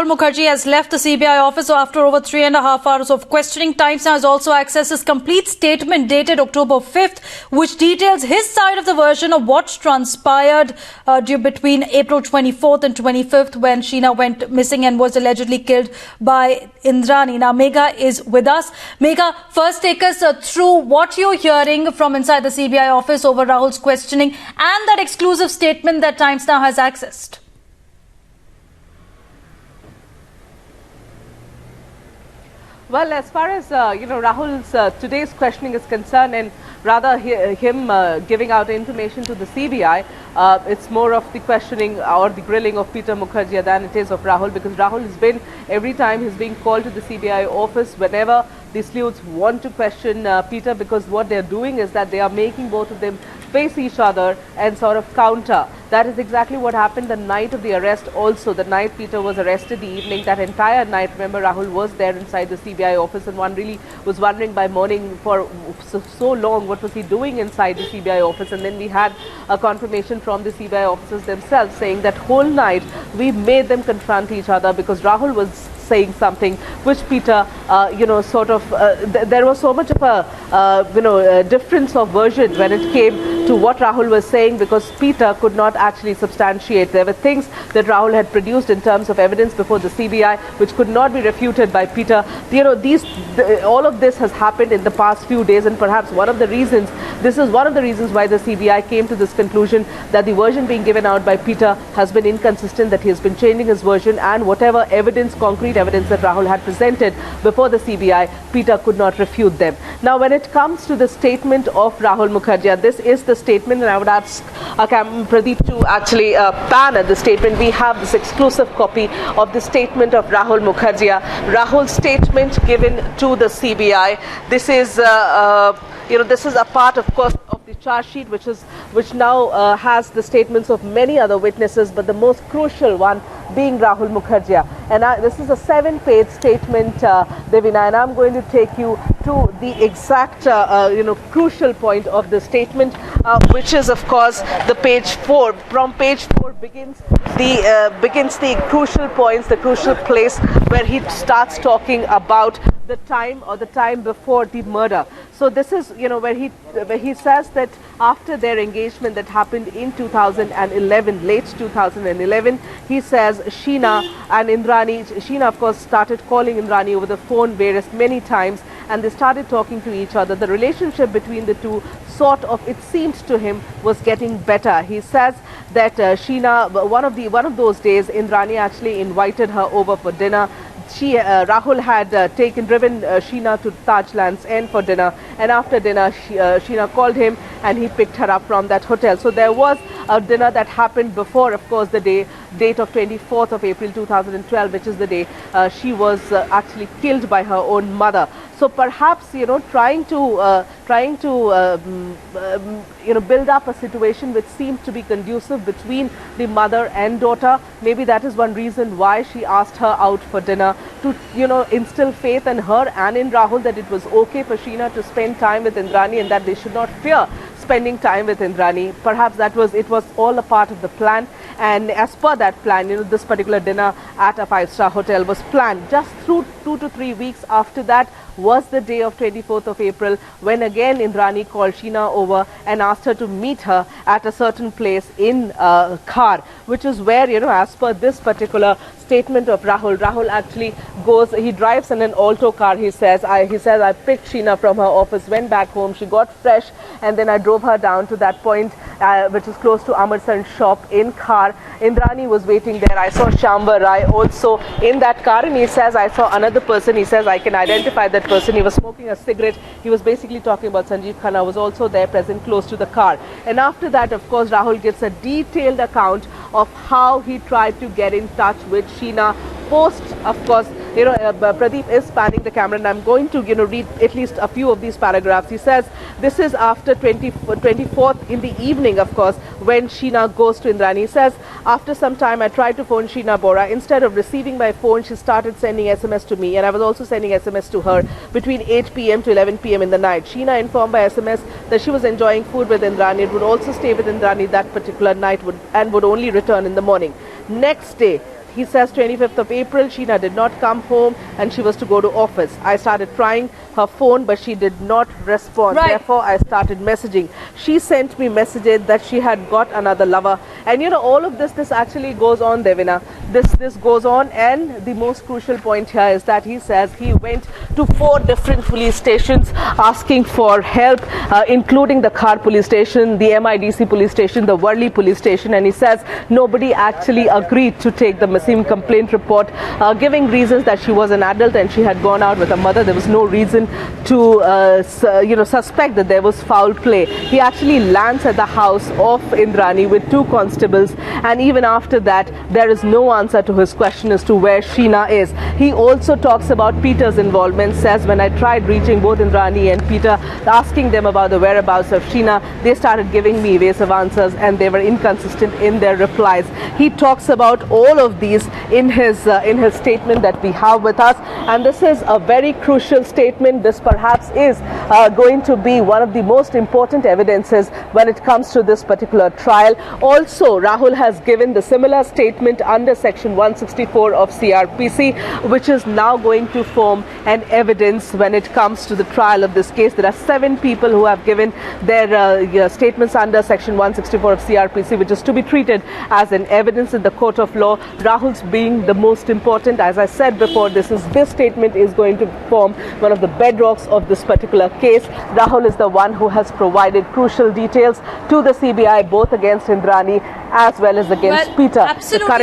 Rahul Mukerjea has left the CBI office after over 3.5 hours of questioning. Times Now has also accessed his complete statement dated October 5th, which details his side of the version of what transpired between April 24th and 25th when Sheena went missing and was allegedly killed by Indrani. Now, Megha is with us. Megha, first take us through what you're hearing from inside the CBI office over Rahul's questioning and that exclusive statement that Times Now has accessed. Well, as far as Rahul's today's questioning is concerned, and rather him giving out information to the CBI, it's more of the questioning or the grilling of Peter Mukerjea than it is of Rahul, because Rahul has been, every time he's being called to the CBI office, whenever the sleuths want to question Peter, because what they're doing is that they are making both of them face each other and sort of counter. That is exactly what happened the night of the arrest also. The night Peter was arrested, the evening, that entire night, remember, Rahul was there inside the CBI office, and one really was wondering by morning for so long what was he doing inside the CBI office. And then we had a confirmation from the CBI officers themselves saying that whole night we made them confront each other because Rahul was saying something which Peter, there was so much of a, difference of version when it came to what Rahul was saying, because Peter could not actually substantiate. There were things that Rahul had produced in terms of evidence before the CBI which could not be refuted by Peter. All of this has happened in the past few days, and perhaps this is one of the reasons why the CBI came to this conclusion that the version being given out by Peter has been inconsistent, that he has been changing his version, and whatever evidence, concrete evidence that Rahul had presented before the CBI, Peter could not refute them. Now, when it comes to the statement of Rahul Mukerjea, this is the statement, and I would ask Pradeep to actually pan at the statement. We have this exclusive copy of the statement of Rahul Mukerjea. Rahul's statement given to the CBI. This is, this is a part, of course, of the charge sheet, which now has the statements of many other witnesses, but the most crucial one being Rahul Mukerjea. And this is a 7-page statement, Devina, and I'm going to take you to the exact, crucial point of the statement, which is, of course, the page 4. From page 4 begins the crucial points, the crucial place where he starts talking about the time before the murder. So this is, where he says that after their engagement that happened in 2011, late 2011, he says Sheena and Indrani, Sheena of course started calling Indrani over the phone many times, and they started talking to each other. The relationship between the two it seemed to him, was getting better. He says that Sheena, one of those days, Indrani actually invited her over for dinner. Rahul had driven Sheena to Taj Lands End for dinner, and after dinner Sheena called him and he picked her up from that hotel. So there was a dinner that happened before, of course, the date of 24th of April 2012, which is the day she was actually killed by her own mother. So perhaps, trying to build up a situation which seemed to be conducive between the mother and daughter. Maybe that is one reason why she asked her out for dinner, to, instill faith in her and in Rahul that it was okay for Sheena to spend time with Indrani and that they should not fear spending time with Indrani. Perhaps it was all a part of the plan, and as per that plan, this particular dinner at a 5-star hotel was planned. Just through 2 to 3 weeks after that was the day of 24th of April, when again Indrani called Sheena over and asked her to meet her at a certain place in Khar, which is where, as per this particular statement of Rahul actually goes, he drives in an Alto car, he says, I picked Sheena from her office, went back home, she got fresh, and then I drove her down to that point, which is close to Amarsan's shop in Khar. Indrani was waiting there. I saw Shambhar Rai also in that car, and he says, I saw another person. He says, I can identify that person. He was smoking a cigarette. He was basically talking about Sanjeev Khanna, was also there present close to the car. And after that, of course, Rahul gives a detailed account of how he tried to get in touch with Sheena post, of course, Pradeep is panning the camera, and I'm going to, read at least a few of these paragraphs. He says, this is after 24th in the evening, of course, when Sheena goes to Indrani. He says, after some time, I tried to phone Sheena Bora. Instead of receiving my phone, she started sending SMS to me, and I was also sending SMS to her between 8 p.m. to 11 p.m. in the night. Sheena informed by SMS that she was enjoying food with Indrani and would also stay with Indrani that particular night and would only return in the morning. Next day, He says 25th of April, Sheena did not come home and she was to go to office. I started trying her phone, but she did not respond. Right. Therefore, I started messaging. She sent me messages that she had got another lover. And you know, all of this actually goes on, Devina. This goes on, and the most crucial point here is that he says he went to 4 different police stations asking for help, including the Khar police station, the MIDC police station, the Worli police station, and he says nobody actually agreed to take the missing complaint report, giving reasons that she was an adult and she had gone out with her mother. There was no reason to suspect that there was foul play. He actually lands at the house of Indrani with 2 constables, and even after that there is no answer to his question as to where Sheena is. He also talks about Peter's involvement, says when I tried reaching both Indrani and Peter, asking them about the whereabouts of Sheena, they started giving me evasive answers and they were inconsistent in their replies. He talks about all of these in his statement that we have with us, and this is a very crucial statement. This perhaps is going to be one of the most important evidences when it comes to this particular trial. Also, Rahul has given the similar statement under section 164 of CRPC, which is now going to form an evidence when it comes to the trial of this case. There are 7 people who have given their statements under section 164 of CRPC, which is to be treated as an evidence in the court of law. Rahul's being the most important. As I said before, this statement is going to form one of the bedrocks of this particular case. Rahul is the one who has provided crucial details to the CBI, both against Indrani as well as against Peter. Absolutely. The current